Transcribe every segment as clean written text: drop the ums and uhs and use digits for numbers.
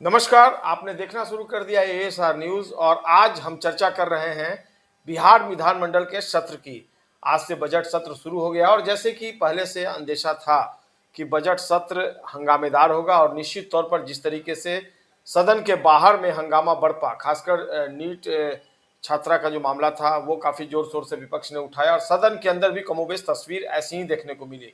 नमस्कार, आपने देखना शुरू कर दिया एएसआर न्यूज और आज हम चर्चा कर रहे हैं बिहार विधानमंडल के सत्र की। आज से बजट सत्र शुरू हो गया और जैसे कि पहले से अंदेशा था कि बजट सत्र हंगामेदार होगा और निश्चित तौर पर जिस तरीके से सदन के बाहर में हंगामा बरपा, खासकर नीट छात्रा का जो मामला था वो काफी जोर शोर से विपक्ष ने उठाया और सदन के अंदर भी कमोबेश तस्वीर ऐसी ही देखने को मिली।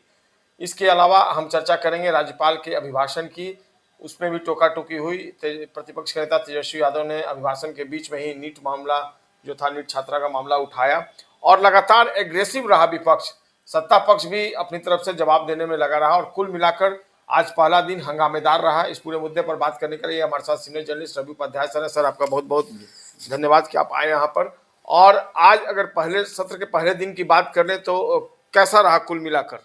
इसके अलावा हम चर्चा करेंगे राज्यपाल के अभिभाषण की, उसमें भी टोका टोकी हुई। प्रतिपक्ष के नेता तेजस्वी यादव ने अभिभाषण के बीच में ही नीट मामला जो था, नीट छात्रा का मामला उठाया और लगातार एग्रेसिव रहा विपक्ष। सत्ता पक्ष भी अपनी तरफ से जवाब देने में लगा रहा और कुल मिलाकर आज पहला दिन हंगामेदार रहा। इस पूरे मुद्दे पर बात करने के लिए हमारे साथ senior journalist Ravi Upadhyay sir है। सर, आपका बहुत बहुत धन्यवाद कि आप आए यहाँ पर। और आज अगर पहले सत्र के पहले दिन की बात करें तो कैसा रहा कुल मिलाकर?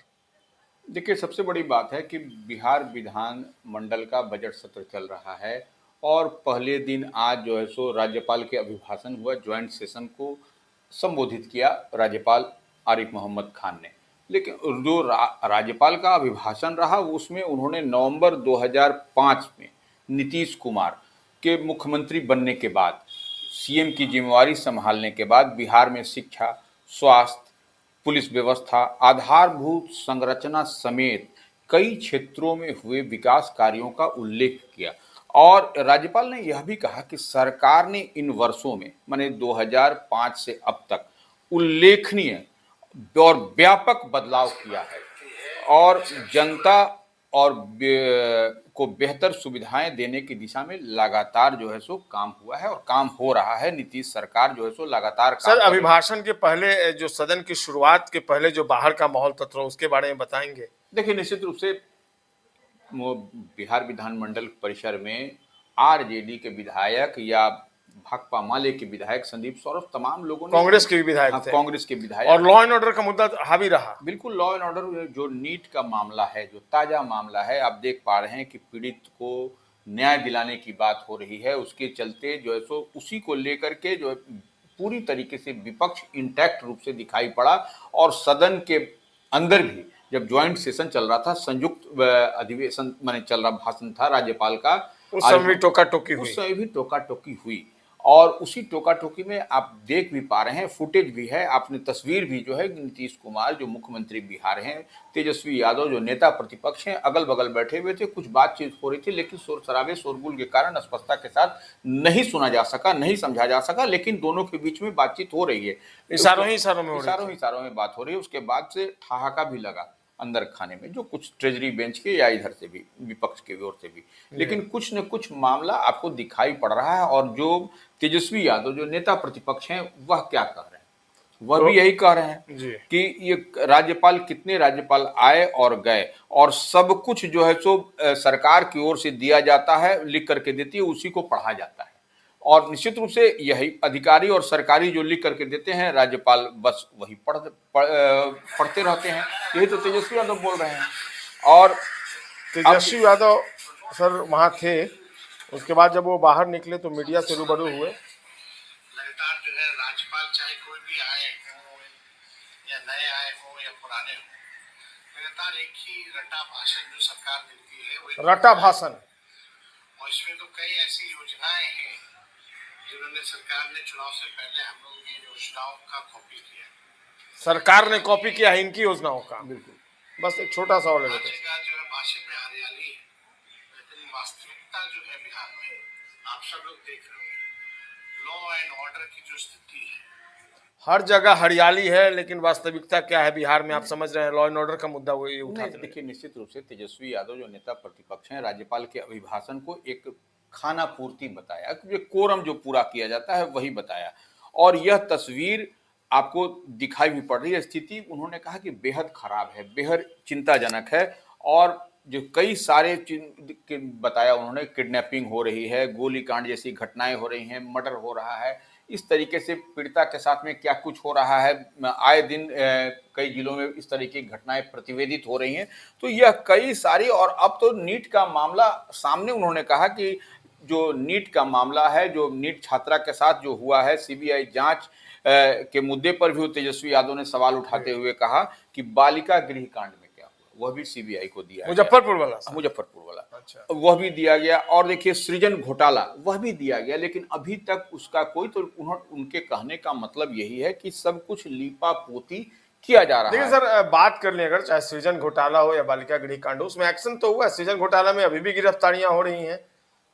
देखिए, सबसे बड़ी बात है कि बिहार विधान मंडल का बजट सत्र चल रहा है और पहले दिन आज जो है सो राज्यपाल के अभिभाषण हुआ। ज्वाइंट सेशन को संबोधित किया राज्यपाल आरिफ मोहम्मद खान ने। लेकिन जो राज्यपाल का अभिभाषण रहा उसमें उन्होंने नवंबर 2005 में नीतीश कुमार के मुख्यमंत्री बनने के बाद, सीएम की जिम्मेवारी संभालने के बाद बिहार में शिक्षा, स्वास्थ्य, पुलिस व्यवस्था, आधारभूत संरचना समेत कई क्षेत्रों में हुए विकास कार्यों का उल्लेख किया। और राज्यपाल ने यह भी कहा कि सरकार ने इन वर्षों में, माने 2005 से अब तक, उल्लेखनीय और व्यापक बदलाव किया है और जनता और को बेहतर सुविधाएं देने की दिशा में लगातार जो है सो काम हुआ है और काम हो रहा है। नीतीश सरकार जो है सो लगातार सर, अभिभाषण के पहले जो सदन की शुरुआत के पहले जो बाहर का माहौल तंत्र उसके बारे में बताएंगे? देखिए, निश्चित रूप से बिहार विधानमंडल परिसर में आरजेडी के विधायक या भाकपा माले के विधायक संदीप सौरभ, तमाम लोगों ने, कांग्रेस के भी विधायक थे, कांग्रेस के विधायक, और लॉ एंड ऑर्डर का मुद्दा हावी रहा। बिल्कुल, लॉ एंड ऑर्डर जो नीट का मामला है, जो ताजा मामला है, आप देख पा रहे हैं कि पीड़ित को न्याय दिलाने की बात हो रही है। उसके चलते जो है सो उसी को लेकर के जो है पूरी तरीके से विपक्ष इंटैक्ट रूप से दिखाई पड़ा। और सदन के अंदर भी जब ज्वाइंट सेशन चल रहा था, संयुक्त अधिवेशन माने चल रहा, भाषण था राज्यपाल का, उस समय भी टोका टोकी हुई। उस समय भी टोका टोकी हुई और उसी टोका टोकी में आप देख भी पा रहे हैं, फुटेज भी है, आपने तस्वीर भी जो है, नीतीश कुमार जो मुख्यमंत्री बिहार हैं, तेजस्वी यादव जो नेता प्रतिपक्ष हैं, अगल बगल बैठे हुए थे। कुछ बातचीत हो रही थी लेकिन शोर शराबे, शोरगुल के कारण स्पष्टता के साथ नहीं सुना जा सका, नहीं समझा जा सका। लेकिन दोनों के बीच में बातचीत हो रही है, इशारों में बात हो रही है। उसके बाद से ठहाका भी लगा अंदर खाने में, जो कुछ ट्रेजरी बेंच के या इधर से भी, विपक्ष की ओर से भी। लेकिन कुछ न कुछ मामला आपको दिखाई पड़ रहा है। और जो तेजस्वी यादव जो नेता प्रतिपक्ष हैं, वह क्या कह रहे हैं? वह भी यही कह रहे हैं कि ये राज्यपाल, कितने राज्यपाल आए और गए और सब कुछ जो है सो सरकार की ओर से दिया जाता है, लिख करके देती है, उसी को पढ़ा जाता है। और निश्चित रूप से यही अधिकारी और सरकारी जो लिख करके देते हैं, राज्यपाल बस वही पढ़ते रहते हैं। यही तो तेजस्वी यादव बोल रहे हैं। और तेजस्वी यादव सर वहाँ थे, उसके बाद जब वो बाहर निकले तो मीडिया से रूबरू हुए। लगातार जो है राज्यपाल, चाहे कोई भी आए हो या नए आए हो या पुराने हो, लगातार एक ही रटा भाषण जो सरकार देती है, रटा भाषण। और इसमें तो कई ऐसी योजनाएं हैं जिन्होंने सरकार ने चुनाव से पहले हम लोगों की योजनाओं का कॉपी किया। सरकार ने कॉपी किया है इनकी योजनाओं का। बिल्कुल, बस एक छोटा सा और जो है भाषण में हरियाली है, लेकिन वास्तविकता जो है बिहार में, आप सब लोग देख रहे हो, लॉ एंड ऑर्डर की जो स्थिति है, हर जगह हरियाली है, लेकिन वास्तविकता क्या है बिहार में आप समझ रहे हैं। लॉ एंड ऑर्डर का मुद्दा वो ये उठाते हैं। देखिए, निश्चित रूप से तेजस्वी यादव जो नेता प्रतिपक्ष हैं, राज्यपाल के अभिभाषण को एक खाना पूर्ति बताया, ये कोरम जो पूरा किया जाता है वही बताया। और यह तस्वीर आपको दिखाई भी पड़ रही है। स्थिति उन्होंने कहा कि बेहद खराब है, बेहद चिंताजनक है। और जो कई सारे बताया उन्होंने, किडनैपिंग हो रही है, गोलीकांड जैसी घटनाएं हो रही हैं, मर्डर हो रहा है, इस तरीके से पीड़िता के साथ में क्या कुछ हो रहा है। आए दिन कई जिलों में इस तरीके की घटनाएं प्रतिवेदित हो रही हैं। तो यह कई सारी, और अब तो नीट का मामला सामने, उन्होंने कहा कि जो नीट का मामला है, जो नीट छात्रा के साथ जो हुआ है, सीबीआई जांच के मुद्दे पर भी तेजस्वी यादव ने सवाल उठाते हुए कहा कि बालिका गृह कांड में क्या हुआ, वह भी सीबीआई को दिया गया। मुजफ्फरपुर वाला सर? मुजफ्फरपुर वाला, अच्छा। वह भी दिया गया। और देखिए सृजन घोटाला वह भी दिया गया, लेकिन अभी तक उसका कोई, तो उनके कहने का मतलब यही है कि सब कुछ लीपा पोती किया जा रहा देखिए है। सर, बात कर लें अगर चाहे सृजन घोटाला हो या बालिका गृह कांड हो, उसमें एक्शन तो हुआ है। सृजन घोटाला में अभी भी गिरफ्तारियां हो रही हैं,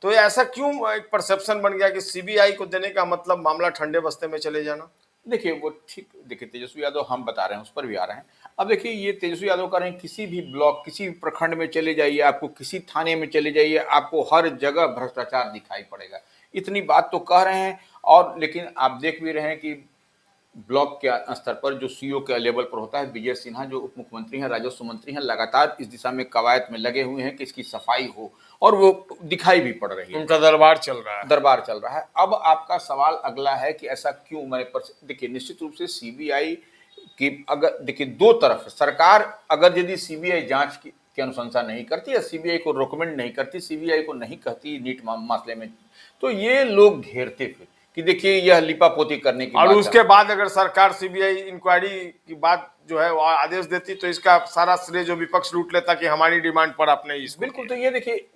तो ये ऐसा क्यों एक परसेप्शन बन गया कि सीबीआई को देने का मतलब मामला ठंडे बस्ते में चले जाना? देखिए वो ठीक, देखिए तेजस्वी यादव हम बता रहे हैं, उस पर भी आ रहे हैं। अब देखिए ये तेजस्वी यादव कह रहे हैं किसी भी ब्लॉक, किसी भी प्रखंड में चले जाइए, आपको किसी थाने में चले जाइए, आपको हर जगह भ्रष्टाचार दिखाई पड़ेगा। इतनी बात तो कह रहे हैं, और लेकिन आप देख भी रहे हैं कि ब्लॉक के स्तर पर जो सीईओ के लेवल पर होता है, विजय सिन्हा जो उप मुख्यमंत्री हैं, राजस्व मंत्री हैं, लगातार इस दिशा में कवायद में लगे हुए हैं कि इसकी सफाई हो, और वो दिखाई भी पड़ रही है। उनका दरबार चल रहा है। दरबार चल रहा है। अब आपका सवाल अगला है कि ऐसा क्यों देखिए निश्चित रूप से सीबीआई की, अगर देखिए दो तरफ है। सरकार अगर यदि सीबीआई जांच की अनुशंसा नहीं करती या सीबीआई को रिकमेंड नहीं करती, सीबीआई को नहीं कहती नीट मामले में, तो ये लोग घेरते फिर कि देखिए यह लिपापोती करने की और बात उसके बाद अगर सरकार सीबीआई इंक्वायरी की बात जो है वो आदेश देती, तो इसका सारा श्रेय जो विपक्ष लूट लेता कि हमारी डिमांड पर आपने इसको बिल्कुल। तो ये देखिए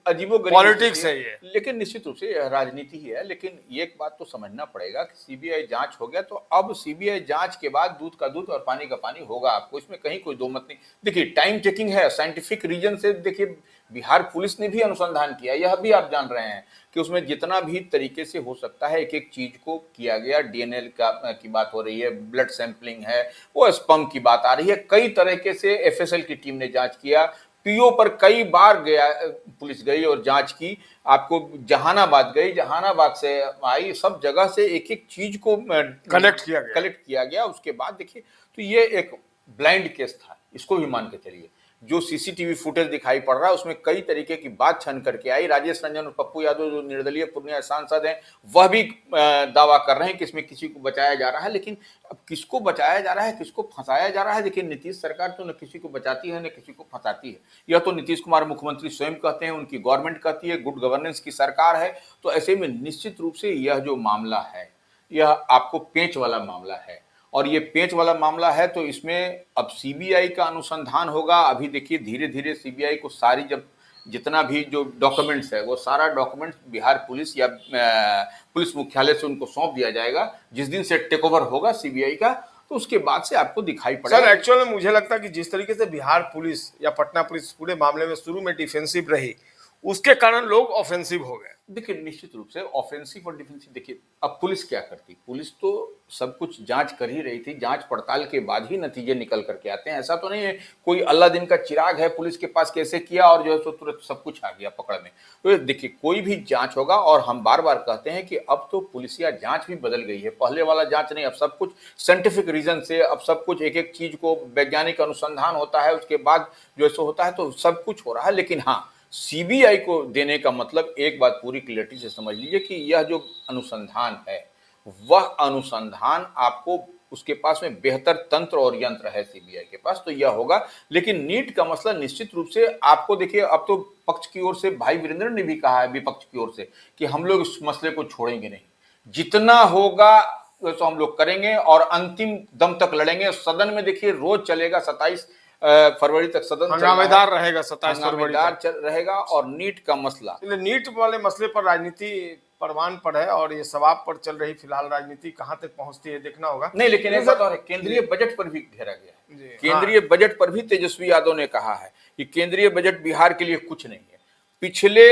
अजीबोगरीब पॉलिटिक्स है ये। लेकिन निश्चित रूप से यह राजनीति ही है। लेकिन एक बात तो समझना पड़ेगा कि सीबीआई जांच हो गया, तो अब सीबीआई जांच के बाद दूध का दूध और पानी का पानी होगा आपको, इसमें कहीं कोई दो मत नहीं। देखिए टाइम टेकिंग है, साइंटिफिक रीजन से देखिए बिहार पुलिस ने भी अनुसंधान किया, यह भी आप जान रहे हैं कि उसमें जितना भी तरीके से हो सकता है एक एक चीज को किया गया। डीएनए की बात हो रही है, ब्लड सैंपलिंग है, वो स्पर्म की बात आ रही है, कई तरीके से एफएसएल की टीम ने जांच किया, पीओ पर कई बार गया, पुलिस गई और जांच की, आपको जहानाबाद गई, जहानाबाद से आई, सब जगह से एक एक चीज को कलेक्ट किया गया। उसके बाद देखिए, तो ये एक ब्लाइंड केस था, इसको भी मान के चलिए। जो सीसीटीवी फुटेज दिखाई पड़ रहा है उसमें कई तरीके की बात छन करके आई। राजेश रंजन और पप्पू यादव जो निर्दलीय पूर्णिया सांसद हैं, वह भी दावा कर रहे हैं कि इसमें किसी को बचाया जा रहा है। लेकिन अब किसको बचाया जा रहा है, किसको फंसाया जा रहा है? देखिए नीतीश सरकार तो न किसी को बचाती है न किसी को फंसाती है। यह तो नीतीश कुमार मुख्यमंत्री स्वयं कहते हैं, उनकी गवर्नमेंट कहती है, गुड गवर्नेंस की सरकार है। तो ऐसे में निश्चित रूप से यह जो मामला है, यह आपको पेंच वाला मामला है, और ये पेंच वाला मामला है। तो इसमें अब सीबीआई का अनुसंधान होगा। अभी देखिए धीरे धीरे सीबीआई को सारी, जब जितना भी जो डॉक्यूमेंट्स है वो सारा डॉक्यूमेंट्स बिहार पुलिस या पुलिस मुख्यालय से उनको सौंप दिया जाएगा। जिस दिन से टेक ओवर होगा सीबीआई का, तो उसके बाद से आपको दिखाई पड़ेगा। सर एक्चुअल में मुझे लगता है कि जिस तरीके से बिहार पुलिस या पटना पुलिस पूरे मामले में शुरू में डिफेंसिव रही, उसके कारण लोग ऑफेंसिव हो गए। देखिए निश्चित रूप से ऑफेंसिव और डिफेंसिव, देखिए अब पुलिस क्या करती, पुलिस तो सब कुछ जांच कर ही रही थी, जांच पड़ताल के बाद ही नतीजे निकल करके आते हैं। ऐसा तो नहीं है कोई अल्लाह दिन का चिराग है पुलिस के पास, कैसे किया और जो है सो तुरंत सब कुछ आ गया पकड़ में। तो देखिए कोई भी जांच होगा, और हम बार बार कहते हैं कि अब तो पुलिसिया जांच भी बदल गई है, पहले वाला जांच नहीं, अब सब कुछ साइंटिफिक रीजन से, अब सब कुछ एक एक चीज को वैज्ञानिक अनुसंधान होता है, उसके बाद जो है सो होता है, तो सब कुछ हो रहा है। लेकिन हाँ, सीबीआई को देने का मतलब एक बात पूरी क्लियरिटी से समझ लीजिए कि यह जो अनुसंधान है, वह अनुसंधान आपको, उसके पास में बेहतर तंत्र और यंत्र है सीबीआई के पास, तो यह होगा। लेकिन नीट का मसला निश्चित रूप से आपको देखिए, अब तो पक्ष की ओर से भाई वीरेंद्र ने भी कहा है विपक्ष की ओर से कि हम लोग इस मसले को छोड़ेंगे नहीं, जितना होगा तो हम लोग करेंगे और अंतिम दम तक लड़ेंगे। सदन में देखिए रोज चलेगा, 27 फरवरी तक सदन हंगामेदार रहेगा, 27 फरवरी चल रहेगा। और नीट का मसला, नीट वाले मसले पर राजनीति परवान पर है, और ये सवाब पर चल रही फिलहाल राजनीति कहां तक पहुंचती है देखना होगा। नहीं, लेकिन एक बात और है, केंद्रीय बजट पर भी घेरा गया है। केंद्रीय बजट पर भी तेजस्वी यादव ने कहा है कि केंद्रीय बजट बिहार के लिए कुछ नहीं है। पिछले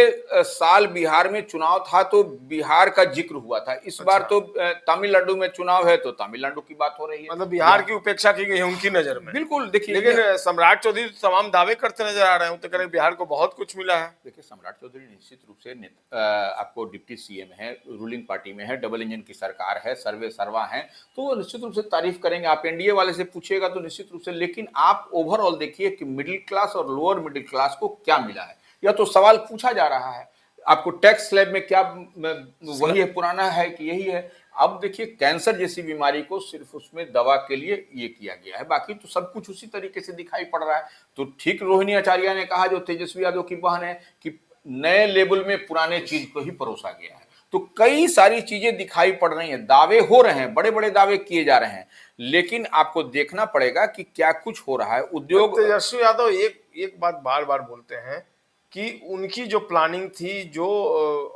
साल बिहार में चुनाव था तो बिहार का जिक्र हुआ था, इस बार तो तमिलनाडु में चुनाव है तो तमिलनाडु की बात हो रही है, मतलब बिहार की उपेक्षा की गई है उनकी नजर में। बिल्कुल। देखिए लेकिन सम्राट चौधरी तमाम दावे करते नजर आ रहे हैं, तो करें बिहार को बहुत कुछ मिला है। देखिए सम्राट चौधरी निश्चित रूप से आपको डिप्टी सीएम है, रूलिंग पार्टी में है, डबल इंजन की सरकार है, सर्वे सर्वा है, तो वो निश्चित रूप से तारीफ करेंगे। आप एनडीए वाले से पूछिएगा तो निश्चित रूप से। लेकिन आप ओवरऑल देखिए कि मिडिल क्लास और लोअर मिडिल क्लास को क्या मिला है, यह तो सवाल पूछा जा रहा है। आपको टैक्स स्लैब में क्या वही है, पुराना है कि यही है? अब देखिए कैंसर जैसी बीमारी को सिर्फ उसमें दवा के लिए ये किया गया है, बाकी तो सब कुछ उसी तरीके से दिखाई पड़ रहा है। तो ठीक रोहिणी आचार्य ने कहा, जो तेजस्वी यादव की बहन है, कि नए लेवल में पुराने चीज को ही परोसा गया है। तो कई सारी चीजें दिखाई पड़ रही हैं, दावे हो रहे हैं, बड़े बड़े दावे किए जा रहे हैं, लेकिन आपको देखना पड़ेगा कि क्या कुछ हो रहा है। उद्योग तेजस्वी यादव एक एक बात बार बार बोलते हैं कि उनकी जो प्लानिंग थी, जो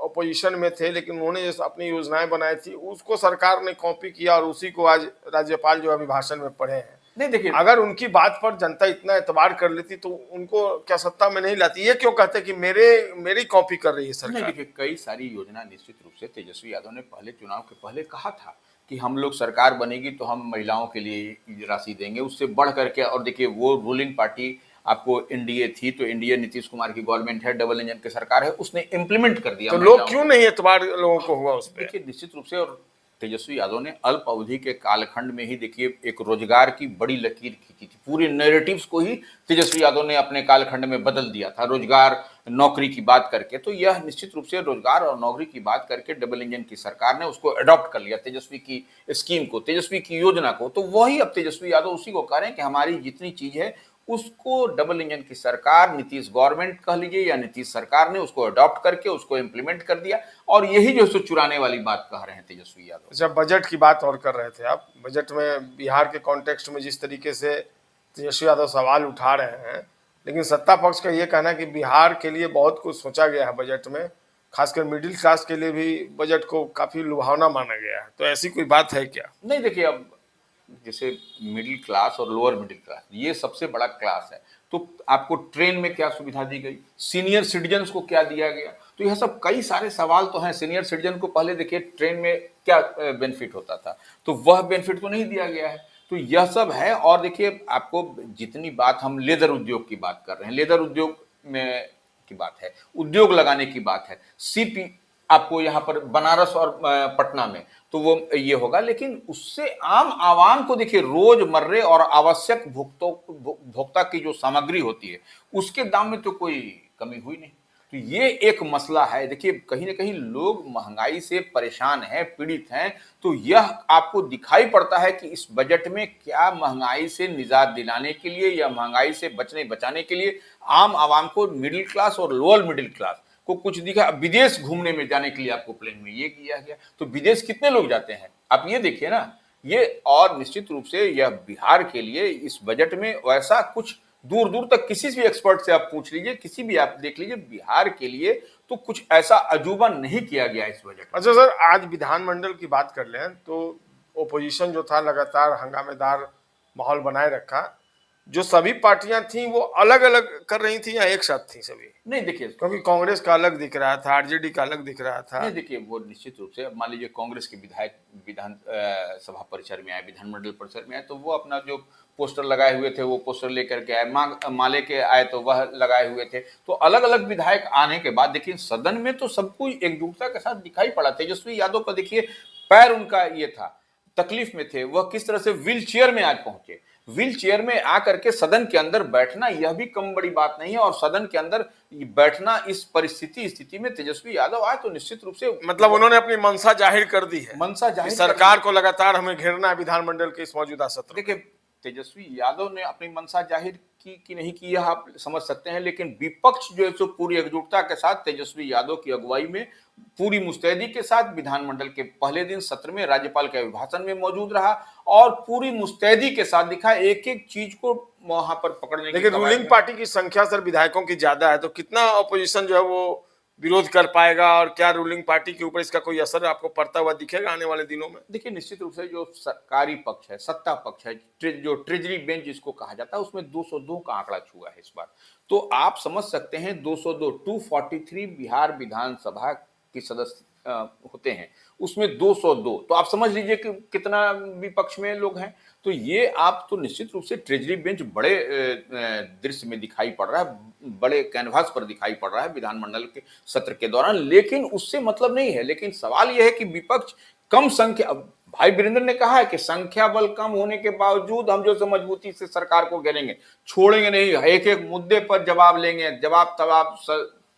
अपोजिशन में थे, लेकिन उन्होंने जो अपनी योजनाएं बनाई थी उसको सरकार ने कॉपी किया और उसी को आज राज्यपाल जो अभिभाषण में पढ़े हैं। नहीं देखिए, अगर उनकी बात पर जनता इतना एतबार कर लेती तो उनको क्या सत्ता में नहीं लाती? ये क्यों कहते कि मेरी कॉपी कर रही है नहीं सरकार? देखिए, कई सारी योजना निश्चित रूप से तेजस्वी यादव ने पहले चुनाव के पहले कहा था कि हम लोग सरकार बनेगी तो हम महिलाओं के लिए राशि देंगे, उससे बढ़ करके। और देखिए, वो रूलिंग पार्टी आपको एनडीए थी, तो एनडीए नीतीश कुमार की गवर्नमेंट है, डबल इंजन की सरकार है, उसने इम्प्लीमेंट कर दिया तो महिलाओं लोग क्यों नहीं एतबार लोगों को हुआ उस पर? देखिए, निश्चित रूप से। और तेजस्वी यादव ने अल्प अवधि के कालखंड में ही देखिए एक रोजगार की बड़ी लकीर खींची थी। पूरे नैरेटिव्स को ही तेजस्वी यादव ने अपने कालखंड में बदल दिया था, रोजगार नौकरी की बात करके। तो यह निश्चित रूप से रोजगार और नौकरी की बात करके डबल इंजन की सरकार ने उसको अडॉप्ट कर लिया, तेजस्वी की स्कीम को, तेजस्वी की योजना को। तो वही अब तेजस्वी यादव उसी को कह रहे हैं कि हमारी जितनी चीज है उसको डबल इंजन की सरकार, नीतीश गवर्नमेंट कह लीजिए या नीतीश सरकार ने उसको अडॉप्ट करके उसको इम्प्लीमेंट कर दिया। और यही जो है चुराने वाली बात कह रहे हैं तेजस्वी यादव। जब बजट की बात और कर रहे थे आप, बजट में बिहार के कॉन्टेक्स्ट में जिस तरीके से तेजस्वी यादव सवाल उठा रहे हैं, लेकिन सत्ता पक्ष का ये कहना है कि बिहार के लिए बहुत कुछ सोचा गया है बजट में, खासकर मिडिल क्लास के लिए भी बजट को काफी लुभावना माना गया है। तो ऐसी कोई बात है क्या? नहीं देखिए, अब जैसे मिडिल क्लास और लोअर मिडिल क्लास ये सबसे बड़ा क्लास है, तो आपको ट्रेन में क्या सुविधा दी गई, सीनियर सिटीजन्स को क्या दिया गया, तो यह सब कई सारे सवाल तो हैं। सीनियर सिटीजन को पहले देखिए ट्रेन में क्या बेनिफिट होता था, तो वह बेनिफिट तो नहीं दिया गया है। तो यह सब है। और देखिए, आपको जितनी बात हम लेदर उद्योग की बात कर रहे हैं, लेदर उद्योग में की बात है, उद्योग लगाने की बात है, सीपी आपको यहाँ पर बनारस और पटना में, तो वो ये होगा। लेकिन उससे आम आवाम को देखिए रोजमर्रे और आवश्यक भोक्ता की जो सामग्री होती है उसके दाम में तो कोई कमी हुई नहीं। तो ये एक मसला है। देखिए, कहीं ना कहीं लोग महंगाई से परेशान हैं, पीड़ित हैं। तो यह आपको दिखाई पड़ता है कि इस बजट में क्या महंगाई से निजात दिलाने के लिए या महंगाई से बचाने के लिए आम आवाम को, मिडिल क्लास और लोअर मिडिल क्लास को कुछ दिखा। विदेश घूमने में जाने के लिए आपको प्लान में ये किया गया, तो विदेश कितने लोग जाते हैं आप ये देखिए ना ये। और निश्चित रूप से यह बिहार के लिए इस बजट में वैसा कुछ दूर दूर तक किसी भी एक्सपर्ट से आप पूछ लीजिए, किसी भी आप देख लीजिए, बिहार के लिए तो कुछ ऐसा अजूबा नहीं किया गया इस बजट में। अच्छा सर, आज विधानमंडल की बात कर लें तो ओपोजिशन जो था लगातार हंगामेदार माहौल बनाए रखा। जो सभी पार्टियां थीं वो अलग अलग कर रही थी या एक साथ थी सभी? नहीं देखिए, क्योंकि कांग्रेस का अलग दिख रहा था, आरजेडी का अलग दिख रहा था। नहीं देखिए, वो निश्चित रूप से मान लीजिए कांग्रेस के विधायक विधान सभा परिसर में आए, विधानमंडल परिसर में आए, तो वो अपना जो पोस्टर लगाए हुए थे वो पोस्टर लेकर के आए, माले के आए तो वह लगाए हुए थे। तो अलग अलग विधायक आने के बाद देखिए सदन में तो सबको एकजुटता के साथ दिखाई पड़ा। तेजस्वी यादव का देखिए पैर उनका ये था, तकलीफ में थे, वह किस तरह से व्हील चेयर में आज पहुंचे। व्हील चेयर में आकर के सदन के अंदर बैठना यह भी कम बड़ी बात नहीं है। और सदन के अंदर बैठना इस स्थिति में तेजस्वी यादव आए तो निश्चित रूप से मतलब उन्होंने अपनी मंशा जाहिर कर दी है, मंशा जाहिर सरकार को लगातार हमें घेरना है विधानमंडल के इस मौजूदा सत्र। देखिए, तेजस्वी यादव ने अपनी मंशा जाहिर की कि नहीं की यह आप समझ सकते हैं, लेकिन विपक्ष जो है सो पूरी एकजुटता के साथ तेजस्वी यादव की अगुवाई में पूरी मुस्तैदी के साथ विधानमंडल के पहले दिन सत्र में राज्यपाल के अभिभाषण में मौजूद रहा और पूरी मुस्तैदी के साथ दिखा, एक एक चीज को वहां पर पकड़ने की। लेकिन रूलिंग पार्टी की संख्या सर विधायकों की ज्यादा है, तो कितना अपोजिशन जो है वो विरोध कर पाएगा और क्या रूलिंग पार्टी के ऊपर इसका कोई असर आपको पड़ता हुआ दिखेगा आने वाले दिनों में? देखिए, निश्चित रूप से जो सरकारी पक्ष है, सत्ता पक्ष है, जो ट्रेजरी बेंच जिसको कहा जाता है, उसमें 202 का आंकड़ा छुआ है इस बार। तो आप समझ सकते हैं 202 243 बिहार विधानसभा के सदस्य होते हैं, उसमें 202, तो आप समझ लीजिए कि कितना विपक्ष में लोग हैं। तो ये आप तो निश्चित रूप से ट्रेजरी बेंच बड़े दृश्य में दिखाई पड़ रहा है, बड़े कैनवास पर दिखाई पड़ रहा है विधानमंडल के सत्र के दौरान, लेकिन उससे मतलब नहीं है। लेकिन सवाल यह है कि विपक्ष कम संख्या, भाई वीरेंद्र ने कहा है कि संख्या बल कम होने के बावजूद हम जो मजबूती से सरकार को घेरेंगे, छोड़ेंगे नहीं, एक एक मुद्दे पर जवाब लेंगे, जवाब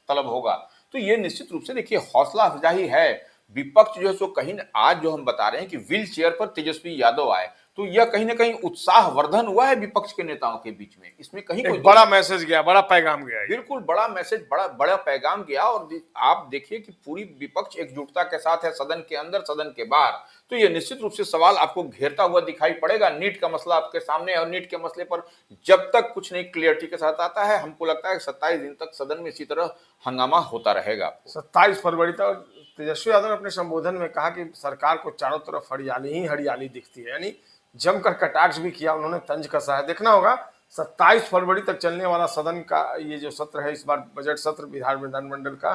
तलब होगा। तो ये निश्चित रूप से देखिए हौसला अफजाई है। विपक्ष जो है सो कहीं आज जो हम बता रहे हैं कि व्हील चेयर पर तेजस्वी यादव आए, तो यह कहीं ना कहीं उत्साहवर्धन हुआ है विपक्ष के नेताओं के बीच में। इसमें कहीं कोई बड़ा मैसेज गया, बड़ा पैगाम गया, बिल्कुल बड़ा मैसेज, बड़ा पैगाम गया। और आप देखिए कि पूरी विपक्ष एकजुटता के साथ है, सदन के अंदर, सदन के बाहर। तो ये निश्चित रूप से सवाल आपको घेरता हुआ दिखाई पड़ेगा। नीट का मसला आपके सामने है और नीट के मसले पर जब तक कुछ नहीं क्लियरिटी के साथ आता है, हमको लगता है 27 दिन तक सदन में इसी तरह हंगामा होता रहेगा। 27 फरवरी तक तेजस्वी यादव ने अपने संबोधन में कहा कि सरकार को चारों तरफ हरियाली ही हरियाली दिखती है, यानी जमकर कटाक्ष भी किया उन्होंने, तंज कसा है। देखना होगा 27 फरवरी तक चलने वाला सदन का ये जो सत्र है, इस बार बजट सत्र बिहार विधानमंडल का,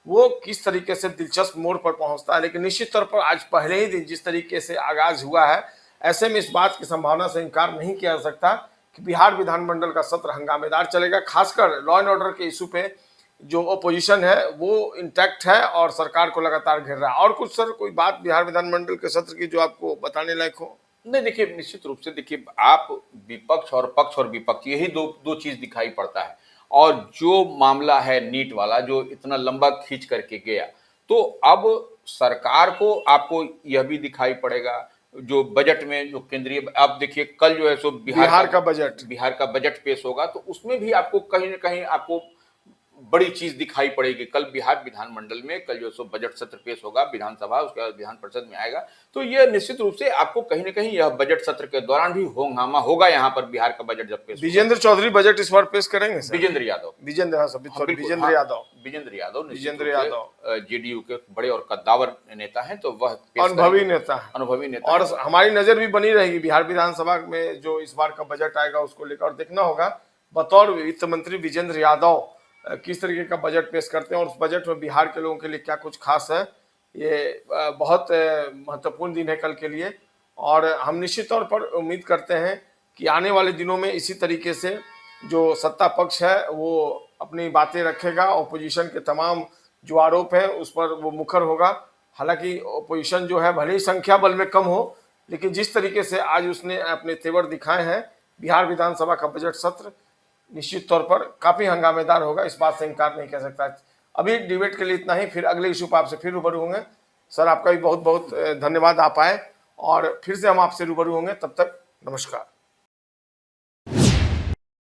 वो किस तरीके से दिलचस्प मोड़ पर पहुंचता है। लेकिन निश्चित तौर पर आज पहले ही दिन जिस तरीके से आगाज हुआ है, ऐसे में इस बात की संभावना से इनकार नहीं किया जा सकता कि बिहार विधानमंडल का सत्र हंगामेदार चलेगा। खासकर लॉ एंड ऑर्डर के इशू पे जो अपोजिशन है वो इंटैक्ट है और सरकार को लगातार घेर रहा है। और कुछ सर, कोई बात बिहार विधानमंडल के सत्र की जो आपको बताने लायक हो? नहीं, देखिए निश्चित रूप से देखिए, आप विपक्ष और पक्ष और विपक्ष यही दो चीज दिखाई पड़ता है। और जो मामला है नीट वाला, जो इतना लंबा खींच करके गया, तो अब सरकार को आपको यह भी दिखाई पड़ेगा जो बजट में जो केंद्रीय, आप देखिए कल जो है सो बिहार का बजट पेश होगा, तो उसमें भी आपको कहीं ना कहीं आपको बड़ी चीज दिखाई पड़ेगी। कल बिहार विधानमंडल में कल जो सो बजट सत्र पेश होगा, विधानसभा उसके बाद विधान परिषद में आएगा, तो यह निश्चित रूप से आपको कहीं ना कहीं यह बजट सत्र के दौरान भी हंगामा होगा। यहाँ पर बिहार का बजट जब पेश, विजेंद्र चौधरी बजट इस बार पेश करेंगे सर? विजेंद्र यादव जेडीयू के बड़े और कद्दावर नेता हैं, तो वह अनुभवी नेता और हमारी नजर भी बनी रहेगी बिहार विधानसभा में जो इस बार का बजट आएगा उसको लेकर। और देखना होगा बतौर वित्त मंत्री विजेंद्र यादव किस तरीके का बजट पेश करते हैं और उस बजट में बिहार के लोगों के लिए क्या कुछ खास है। ये बहुत महत्वपूर्ण दिन है कल के लिए, और हम निश्चित तौर पर उम्मीद करते हैं कि आने वाले दिनों में इसी तरीके से जो सत्ता पक्ष है वो अपनी बातें रखेगा, ऑपोजिशन के तमाम जो आरोप हैं उस पर वो मुखर होगा। हालांकि ऑपोजिशन जो है भले ही संख्या बल में कम हो, लेकिन जिस तरीके से आज उसने अपने तेवर दिखाए हैं, बिहार विधानसभा का बजट सत्र निश्चित तौर पर काफी हंगामेदार होगा, इस बात से इनकार नहीं कर सकता। अभी डिबेट के लिए इतना ही, फिर अगले इशू पर आपसे फिर रूबरू होंगे। सर आपका भी बहुत बहुत धन्यवाद, आप आए और फिर से हम आपसे रूबरू होंगे। तब तक नमस्कार।